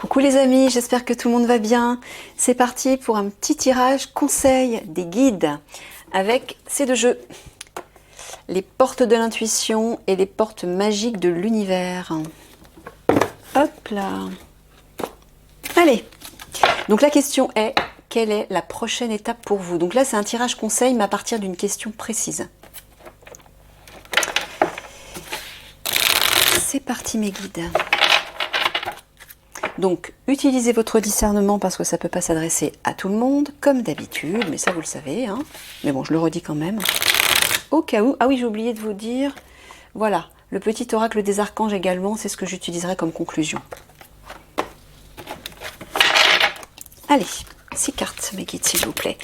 Coucou les amis, j'espère que tout le monde va bien. C'est parti pour un petit tirage conseil des guides avec ces deux jeux. Les portes de l'intuition et les portes magiques de l'univers. Hop là. Allez. Donc la question est, quelle est la prochaine étape pour vous? Donc là c'est un tirage conseil mais à partir d'une question précise. C'est parti mes guides. Donc, utilisez votre discernement parce que ça ne peut pas s'adresser à tout le monde, comme d'habitude, mais ça vous le savez, hein. Mais bon, je le redis quand même. Au cas où, ah oui, j'ai oublié de vous dire, voilà, le petit oracle des archanges également, c'est ce que j'utiliserai comme conclusion. Allez, 6 cartes, mes guides, s'il vous plaît.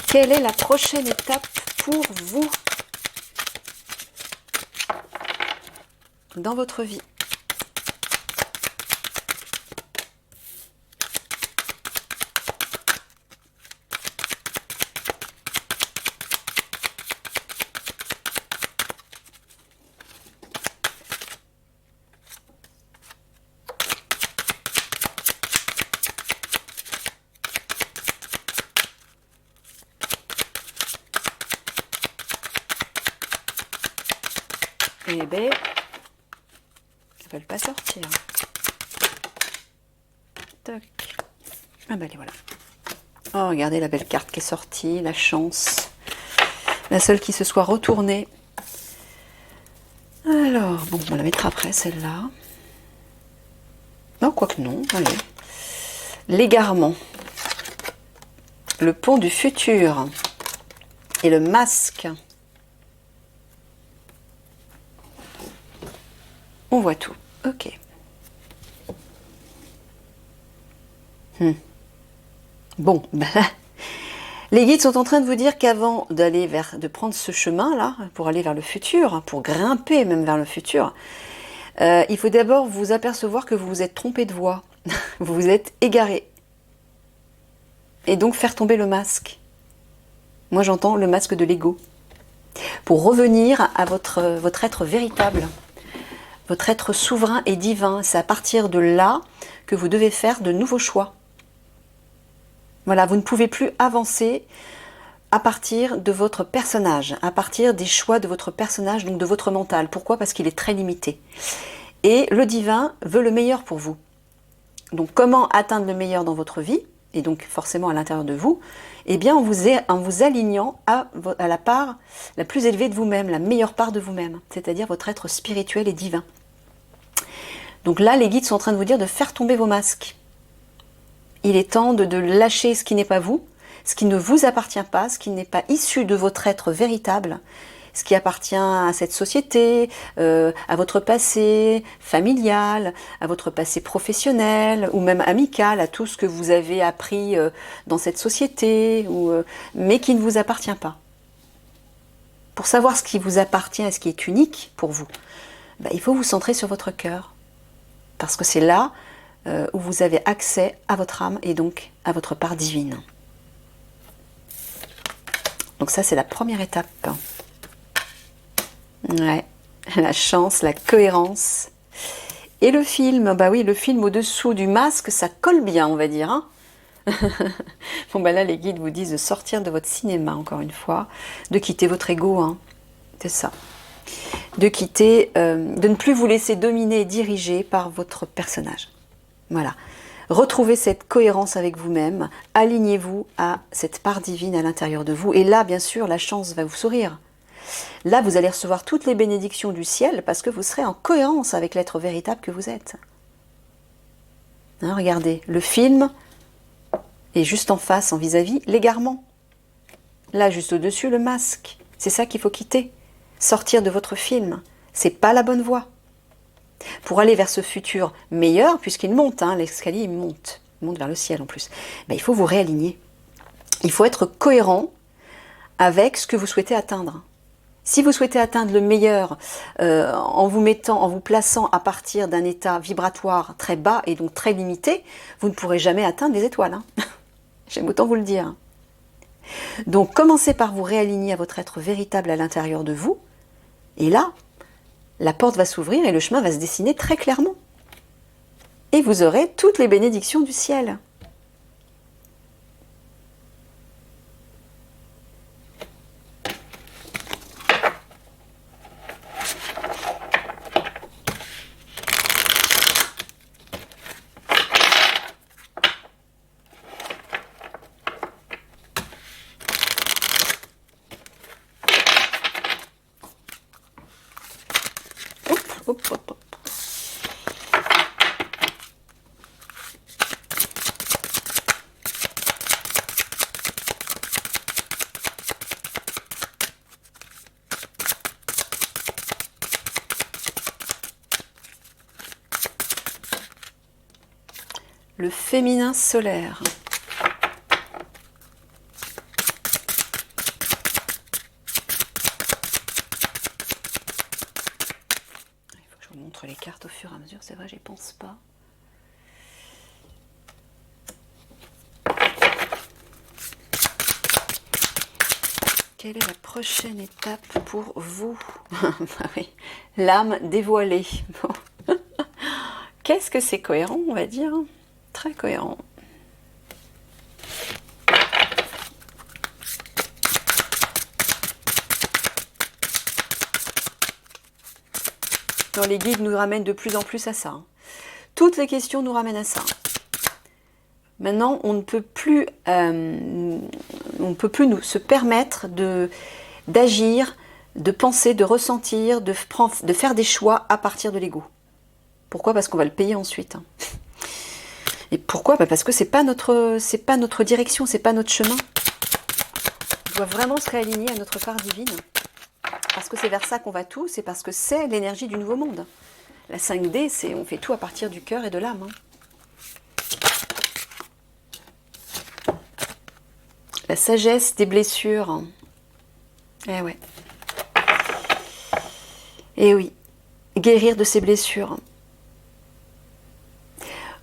Quelle est la prochaine étape pour vous dans votre vie ? Eh bien, elles ne veulent pas sortir. Toc. Ah ben, allez, voilà. Oh, regardez la belle carte qui est sortie, la chance. La seule qui se soit retournée. Alors, bon, on la mettra après, celle-là. Non, quoique non, allez. L'égarement. Le pont du futur. Et le masque. On voit tout. Ok. Bon, ben là, les guides sont en train de vous dire qu'avant de prendre ce chemin-là, pour aller vers le futur, pour grimper même vers le futur, il faut d'abord vous apercevoir que vous vous êtes trompé de voie. Vous vous êtes égaré. Et donc faire tomber le masque. Moi j'entends le masque de l'ego. Pour revenir à votre être véritable. Votre être souverain et divin, c'est à partir de là que vous devez faire de nouveaux choix. Voilà, vous ne pouvez plus avancer à partir de votre personnage, à partir des choix de votre personnage, donc de votre mental. Pourquoi? Parce qu'il est très limité. Et le divin veut le meilleur pour vous. Donc comment atteindre le meilleur dans votre vie, et donc forcément à l'intérieur de vous? Eh bien en vous alignant à la part la plus élevée de vous-même, la meilleure part de vous-même, c'est-à-dire votre être spirituel et divin. Donc là, les guides sont en train de vous dire de faire tomber vos masques. Il est temps de lâcher ce qui n'est pas vous, ce qui ne vous appartient pas, ce qui n'est pas issu de votre être véritable, ce qui appartient à cette société, à votre passé familial, à votre passé professionnel ou même amical, à tout ce que vous avez appris dans cette société, mais qui ne vous appartient pas. Pour savoir ce qui vous appartient et ce qui est unique pour vous, il faut vous centrer sur votre cœur. Parce que c'est là où vous avez accès à votre âme et donc à votre part divine. Donc ça, c'est la première étape. Ouais, la chance, la cohérence. Et le film, bah oui, le film au-dessous du masque, ça colle bien, on va dire. Hein. Bon, bah là, les guides vous disent de sortir de votre cinéma, encore une fois, de quitter votre ego, hein. C'est ça. De quitter, de ne plus vous laisser dominer et diriger par votre personnage. Voilà. Retrouvez cette cohérence avec vous-même, alignez-vous à cette part divine à l'intérieur de vous. Et là, bien sûr, la chance va vous sourire. Là, vous allez recevoir toutes les bénédictions du ciel parce que vous serez en cohérence avec l'être véritable que vous êtes. Hein, regardez, le film est juste en face, en vis-à-vis, l'égarement. Là, juste au-dessus, le masque. C'est ça qu'il faut quitter. Sortir de votre film, c'est pas la bonne voie. Pour aller vers ce futur meilleur, puisqu'il monte, hein, l'escalier il monte vers le ciel en plus, il faut vous réaligner. Il faut être cohérent avec ce que vous souhaitez atteindre. Si vous souhaitez atteindre le meilleur en vous plaçant à partir d'un état vibratoire très bas et donc très limité, vous ne pourrez jamais atteindre les étoiles. Hein. J'aime autant vous le dire. Donc commencez par vous réaligner à votre être véritable à l'intérieur de vous. Et là, la porte va s'ouvrir et le chemin va se dessiner très clairement. et vous aurez toutes les bénédictions du ciel. Hop, hop, hop. Le féminin solaire. Il faut que je vous montre les cartes au fur et à mesure, c'est vrai, j'y pense pas. Quelle est la prochaine étape pour vous? Oui, l'âme dévoilée. Bon. Qu'est-ce que c'est cohérent, on va dire? Très cohérent. Alors, les guides nous ramènent de plus en plus à ça. Toutes les questions nous ramènent à ça. Maintenant, on ne peut plus se permettre d'agir, de penser, de ressentir, de faire des choix à partir de l'ego. Pourquoi? Parce qu'on va le payer ensuite. Et pourquoi? Parce que c'est pas notre direction, c'est pas notre chemin. On doit vraiment se réaligner à notre part divine. Parce que c'est vers ça qu'on va tous, c'est parce que c'est l'énergie du nouveau monde. La 5D, on fait tout à partir du cœur et de l'âme. La sagesse des blessures. Eh ouais. Eh oui. Guérir de ces blessures.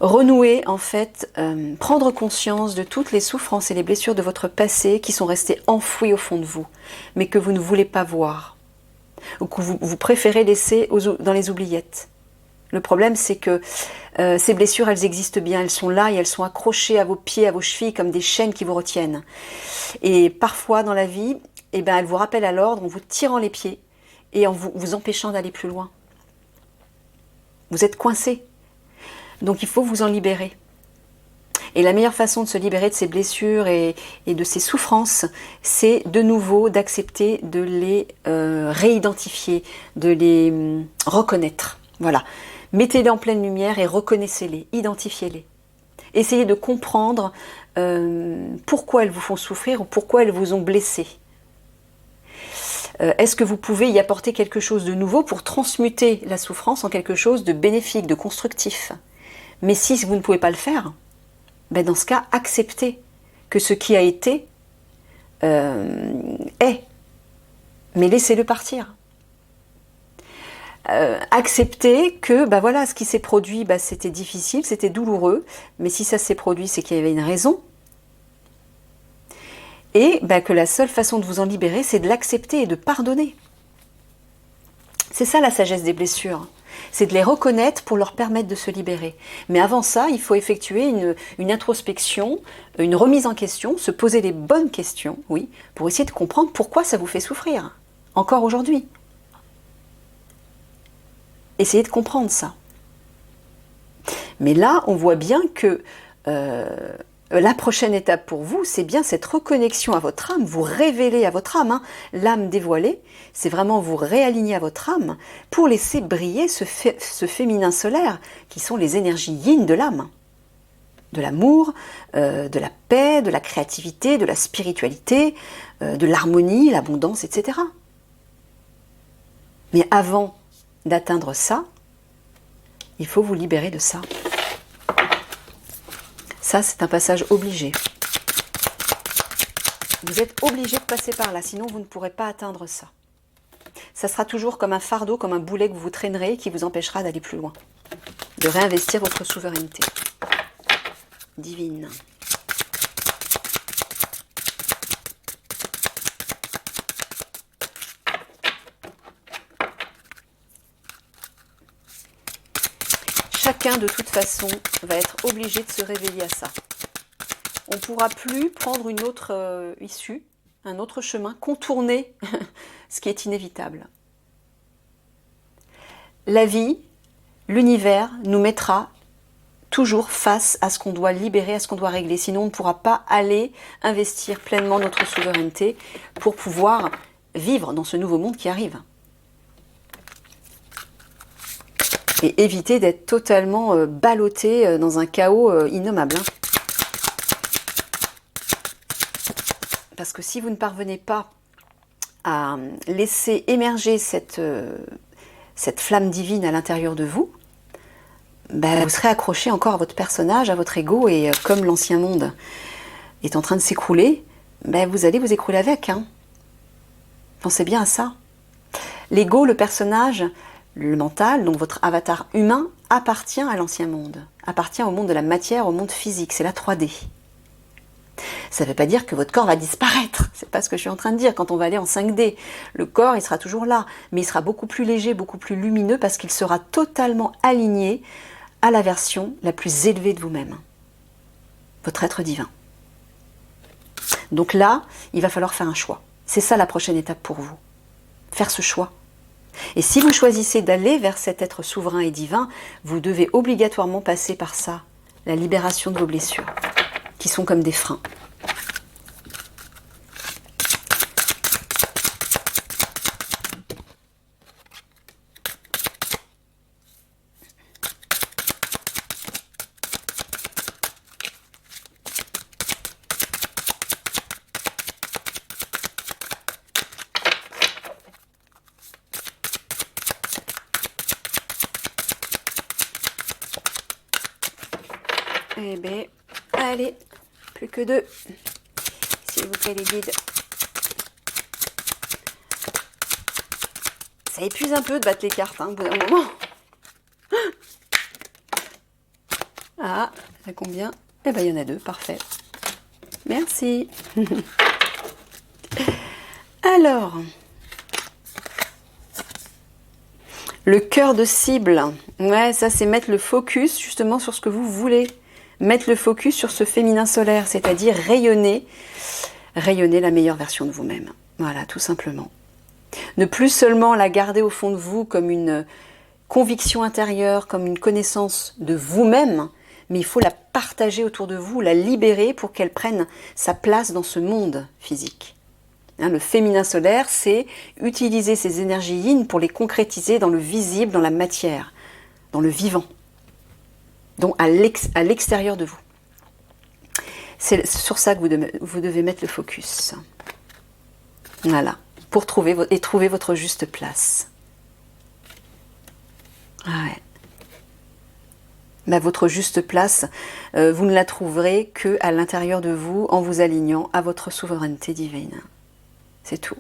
Renouer, en fait, prendre conscience de toutes les souffrances et les blessures de votre passé qui sont restées enfouies au fond de vous, mais que vous ne voulez pas voir, ou que vous préférez laisser dans les oubliettes. Le problème, c'est que ces blessures, elles existent bien, elles sont là et elles sont accrochées à vos pieds, à vos chevilles, comme des chaînes qui vous retiennent. Et parfois, dans la vie, eh ben, elles vous rappellent à l'ordre en vous tirant les pieds et en vous empêchant d'aller plus loin. Vous êtes coincé. Donc il faut vous en libérer. Et la meilleure façon de se libérer de ces blessures et de ces souffrances, c'est de nouveau d'accepter de les réidentifier, de les reconnaître. Voilà. Mettez-les en pleine lumière et reconnaissez-les, identifiez-les. Essayez de comprendre pourquoi elles vous font souffrir ou pourquoi elles vous ont blessé. Est-ce que vous pouvez y apporter quelque chose de nouveau pour transmuter la souffrance en quelque chose de bénéfique, de constructif? Mais si vous ne pouvez pas le faire, ben dans ce cas, acceptez que ce qui a été est. Mais laissez-le partir. Acceptez que ben voilà, ce qui s'est produit, ben c'était difficile, c'était douloureux, mais si ça s'est produit, c'est qu'il y avait une raison. Et ben que la seule façon de vous en libérer, c'est de l'accepter et de pardonner. C'est ça la sagesse des blessures. C'est de les reconnaître pour leur permettre de se libérer. Mais avant ça, il faut effectuer une introspection, une remise en question, se poser les bonnes questions, oui, pour essayer de comprendre pourquoi ça vous fait souffrir, encore aujourd'hui. Essayez de comprendre ça. Mais là, on voit bien que la prochaine étape pour vous, c'est bien cette reconnexion à votre âme, vous révéler à votre âme, hein, l'âme dévoilée, c'est vraiment vous réaligner à votre âme pour laisser briller ce féminin solaire qui sont les énergies yin de l'âme, de l'amour, de la paix, de la créativité, de la spiritualité, de l'harmonie, l'abondance, etc. Mais avant d'atteindre ça, il faut vous libérer de ça. Ça, c'est un passage obligé. Vous êtes obligé de passer par là, sinon vous ne pourrez pas atteindre ça. Ça sera toujours comme un fardeau, comme un boulet que vous traînerez qui vous empêchera d'aller plus loin, de réinvestir votre souveraineté divine. chacun de toute façon va être obligé de se réveiller à ça. On ne pourra plus prendre une autre issue, un autre chemin, contourner ce qui est inévitable. La vie, l'univers nous mettra toujours face à ce qu'on doit libérer, à ce qu'on doit régler. Sinon, on ne pourra pas aller investir pleinement notre souveraineté pour pouvoir vivre dans ce nouveau monde qui arrive. Et éviter d'être totalement ballotté dans un chaos innommable. Parce que si vous ne parvenez pas à laisser émerger cette flamme divine à l'intérieur de vous, ben, vous serez accroché encore à votre personnage, à votre ego, et comme l'ancien monde est en train de s'écrouler, ben, vous allez vous écrouler avec. Hein. Pensez bien à ça. L'ego, le personnage, le mental, donc votre avatar humain, appartient à l'ancien monde, appartient au monde de la matière, au monde physique, c'est la 3D. Ça ne veut pas dire que votre corps va disparaître, c'est pas ce que je suis en train de dire. Quand on va aller en 5D, le corps il sera toujours là, mais il sera beaucoup plus léger, beaucoup plus lumineux, parce qu'il sera totalement aligné à la version la plus élevée de vous-même, votre être divin. Donc là, il va falloir faire un choix. C'est ça la prochaine étape pour vous, faire ce choix. Et si vous choisissez d'aller vers cet être souverain et divin, vous devez obligatoirement passer par ça, la libération de vos blessures, qui sont comme des freins. Eh bien, allez, plus que 2. S'il vous plaît, les guides. Ça épuise un peu de battre les cartes, hein, au bout d'un moment. Ah, il y a combien? Eh bien, il y en a 2, parfait. Merci. Alors, le cœur de cible. Ouais, ça, c'est mettre le focus justement sur ce que vous voulez. Mettre le focus sur ce féminin solaire, c'est-à-dire rayonner la meilleure version de vous-même. Voilà, tout simplement. Ne plus seulement la garder au fond de vous comme une conviction intérieure, comme une connaissance de vous-même, mais il faut la partager autour de vous, la libérer pour qu'elle prenne sa place dans ce monde physique. Hein, le féminin solaire, c'est utiliser ces énergies yin pour les concrétiser dans le visible, dans la matière, dans le vivant. Donc à l'extérieur de vous. C'est sur ça que vous devez mettre le focus. Voilà, pour trouver votre juste place. Ouais. Bah, votre juste place, vous ne la trouverez qu'à l'intérieur de vous, en vous alignant à votre souveraineté divine. C'est tout.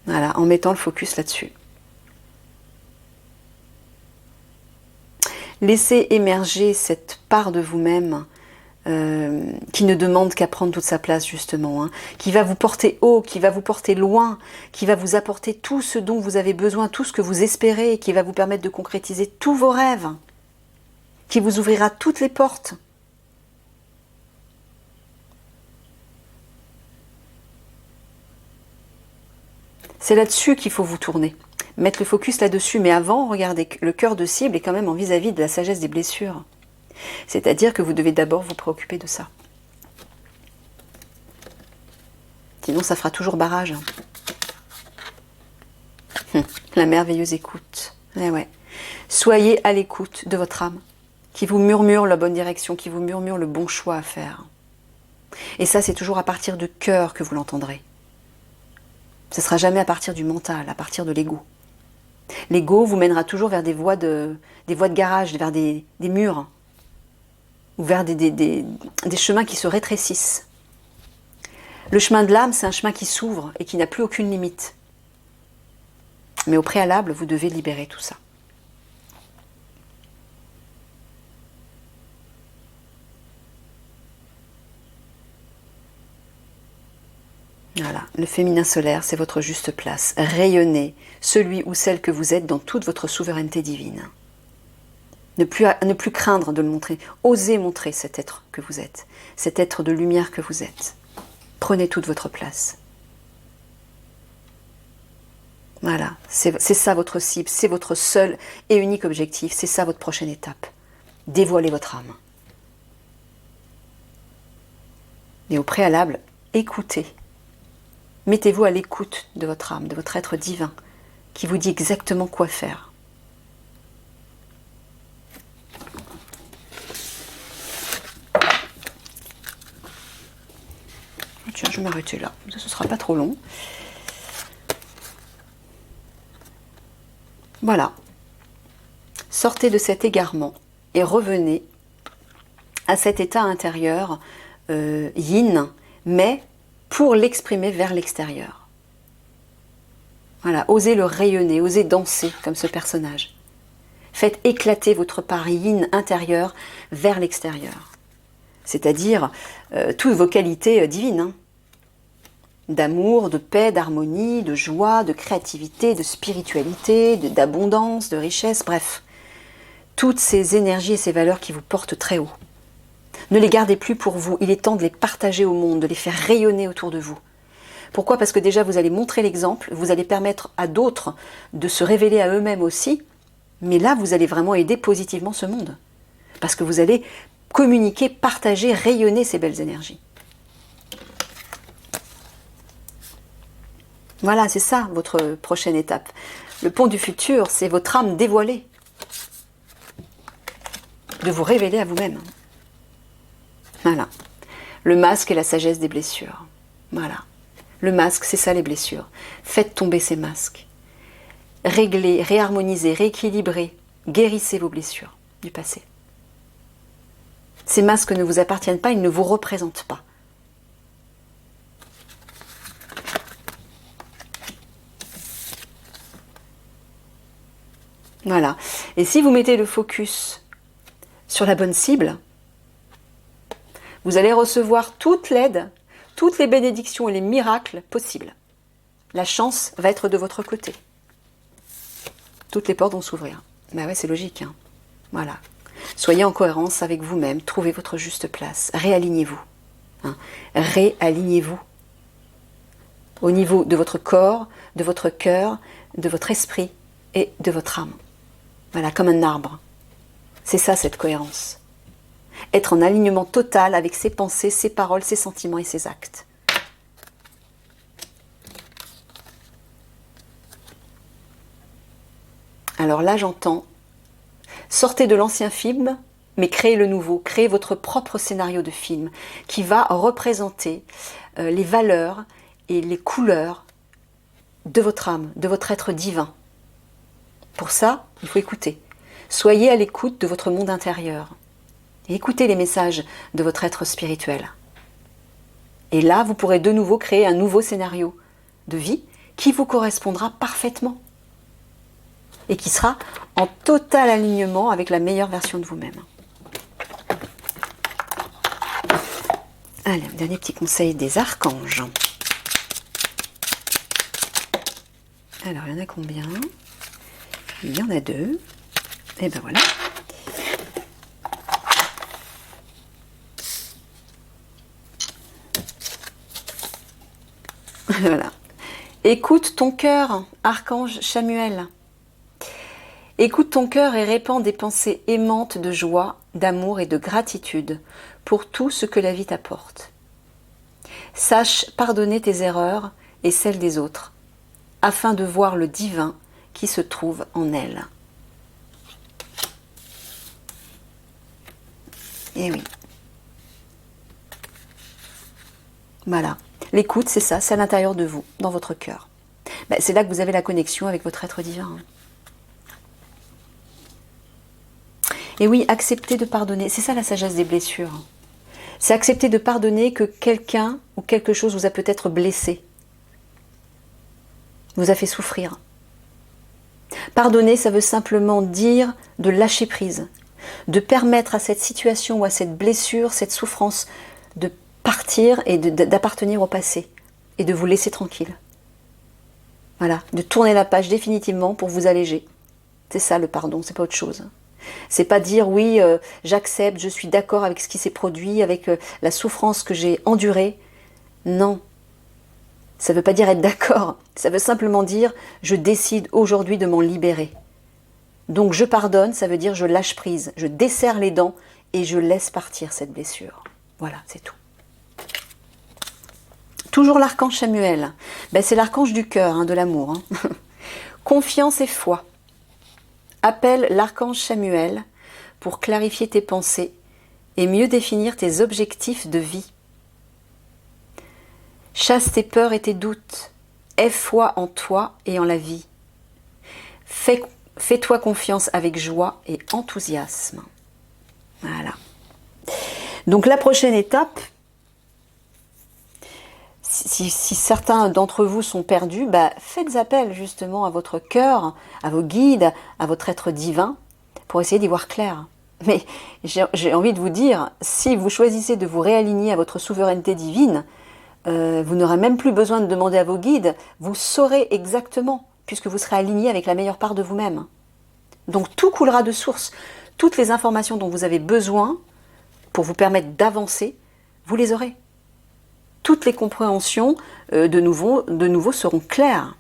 Voilà, en mettant le focus là-dessus. Laissez émerger cette part de vous-même qui ne demande qu'à prendre toute sa place justement, hein, qui va vous porter haut, qui va vous porter loin, qui va vous apporter tout ce dont vous avez besoin, tout ce que vous espérez, qui va vous permettre de concrétiser tous vos rêves, qui vous ouvrira toutes les portes. C'est là-dessus qu'il faut vous tourner. Mettre le focus là-dessus, mais avant, regardez, le cœur de cible est quand même en vis-à-vis de la sagesse des blessures. C'est-à-dire que vous devez d'abord vous préoccuper de ça. Sinon, ça fera toujours barrage. La merveilleuse écoute. Eh ouais. Soyez à l'écoute de votre âme, qui vous murmure la bonne direction, qui vous murmure le bon choix à faire. Et ça, c'est toujours à partir de cœur que vous l'entendrez. Ce ne sera jamais à partir du mental, à partir de l'ego. L'ego vous mènera toujours vers des voies de garage, vers des murs, ou vers des chemins qui se rétrécissent. Le chemin de l'âme, c'est un chemin qui s'ouvre et qui n'a plus aucune limite. Mais au préalable, vous devez libérer tout ça. Voilà, le féminin solaire, c'est votre juste place. Rayonnez celui ou celle que vous êtes dans toute votre souveraineté divine. Ne plus craindre de le montrer. Osez montrer cet être que vous êtes, cet être de lumière que vous êtes. Prenez toute votre place. Voilà, c'est ça votre cible, c'est votre seul et unique objectif, c'est ça votre prochaine étape. Dévoilez votre âme. Et au préalable, écoutez. Mettez-vous à l'écoute de votre âme, de votre être divin, qui vous dit exactement quoi faire. Tiens, je vais m'arrêter là, ça, ce ne sera pas trop long. Voilà. Sortez de cet égarement et revenez à cet état intérieur yin, mais pour l'exprimer vers l'extérieur. Voilà, osez le rayonner, osez danser comme ce personnage. Faites éclater votre part yin intérieure vers l'extérieur. C'est-à-dire toutes vos qualités divines. Hein. D'amour, de paix, d'harmonie, de joie, de créativité, de spiritualité, d'abondance, de richesse, bref. Toutes ces énergies et ces valeurs qui vous portent très haut. Ne les gardez plus pour vous, il est temps de les partager au monde, de les faire rayonner autour de vous. Pourquoi? Parce que déjà vous allez montrer l'exemple, vous allez permettre à d'autres de se révéler à eux-mêmes aussi, mais là vous allez vraiment aider positivement ce monde. Parce que vous allez communiquer, partager, rayonner ces belles énergies. Voilà, c'est ça votre prochaine étape. Le pont du futur, c'est votre âme dévoilée. De vous révéler à vous-même. Voilà. Le masque et la sagesse des blessures. Voilà. Le masque, c'est ça les blessures. Faites tomber ces masques. Réglez, réharmonisez, rééquilibrez, guérissez vos blessures du passé. Ces masques ne vous appartiennent pas, ils ne vous représentent pas. Voilà. Et si vous mettez le focus sur la bonne cible, vous allez recevoir toute l'aide, toutes les bénédictions et les miracles possibles. La chance va être de votre côté. Toutes les portes vont s'ouvrir. Ben ouais, c'est logique. Hein. Voilà. Soyez en cohérence avec vous-même, trouvez votre juste place, réalignez-vous. Hein. Réalignez-vous. Au niveau de votre corps, de votre cœur, de votre esprit et de votre âme. Voilà, comme un arbre. C'est ça, cette cohérence. Être en alignement total avec ses pensées, ses paroles, ses sentiments et ses actes. Alors là, j'entends, sortez de l'ancien film, mais créez le nouveau. Créez votre propre scénario de film qui va représenter les valeurs et les couleurs de votre âme, de votre être divin. Pour ça, il faut écouter. Soyez à l'écoute de votre monde intérieur. Et écoutez les messages de votre être spirituel. Et là, vous pourrez de nouveau créer un nouveau scénario de vie qui vous correspondra parfaitement. Et qui sera en total alignement avec la meilleure version de vous-même. Allez, un dernier petit conseil des archanges. Alors, il y en a combien ? Il y en a 2. Et ben voilà. Voilà. Écoute ton cœur, archange Chamuel. Écoute ton cœur et répands des pensées aimantes de joie, d'amour et de gratitude pour tout ce que la vie t'apporte. Sache pardonner tes erreurs et celles des autres, afin de voir le divin qui se trouve en elles. Et oui. Voilà. L'écoute, c'est ça, c'est à l'intérieur de vous, dans votre cœur. Ben, c'est là que vous avez la connexion avec votre être divin. Et oui, accepter de pardonner, c'est ça la sagesse des blessures. C'est accepter de pardonner que quelqu'un ou quelque chose vous a peut-être blessé, vous a fait souffrir. Pardonner, ça veut simplement dire de lâcher prise, de permettre à cette situation ou à cette blessure, cette souffrance, de partir et d'appartenir au passé. et de vous laisser tranquille. Voilà, de tourner la page définitivement pour vous alléger. C'est ça le pardon, c'est pas autre chose. C'est pas dire oui, j'accepte, je suis d'accord avec ce qui s'est produit, avec la souffrance que j'ai endurée. Non. Ça veut pas dire être d'accord. Ça veut simplement dire je décide aujourd'hui de m'en libérer. Donc je pardonne, ça veut dire je lâche prise, je desserre les dents et je laisse partir cette blessure. Voilà, c'est tout. Toujours l'archange Samuel. Ben, c'est l'archange du cœur, hein, de l'amour. Hein. Confiance et foi. Appelle l'archange Samuel pour clarifier tes pensées et mieux définir tes objectifs de vie. Chasse tes peurs et tes doutes. Aie foi en toi et en la vie. Fais-toi confiance avec joie et enthousiasme. Voilà. Donc la prochaine étape, si certains d'entre vous sont perdus, bah, faites appel justement à votre cœur, à vos guides, à votre être divin, pour essayer d'y voir clair. Mais j'ai envie de vous dire, si vous choisissez de vous réaligner à votre souveraineté divine, vous n'aurez même plus besoin de demander à vos guides, vous saurez exactement, puisque vous serez aligné avec la meilleure part de vous-même. Donc tout coulera de source. Toutes les informations dont vous avez besoin pour vous permettre d'avancer, vous les aurez. Toutes les compréhensions de nouveau seront claires.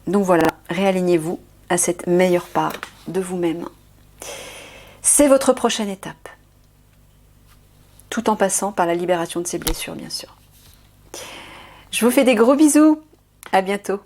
Donc voilà, réalignez-vous à cette meilleure part de vous-même. C'est votre prochaine étape. Tout en passant par la libération de ces blessures, bien sûr. Je vous fais des gros bisous. À bientôt.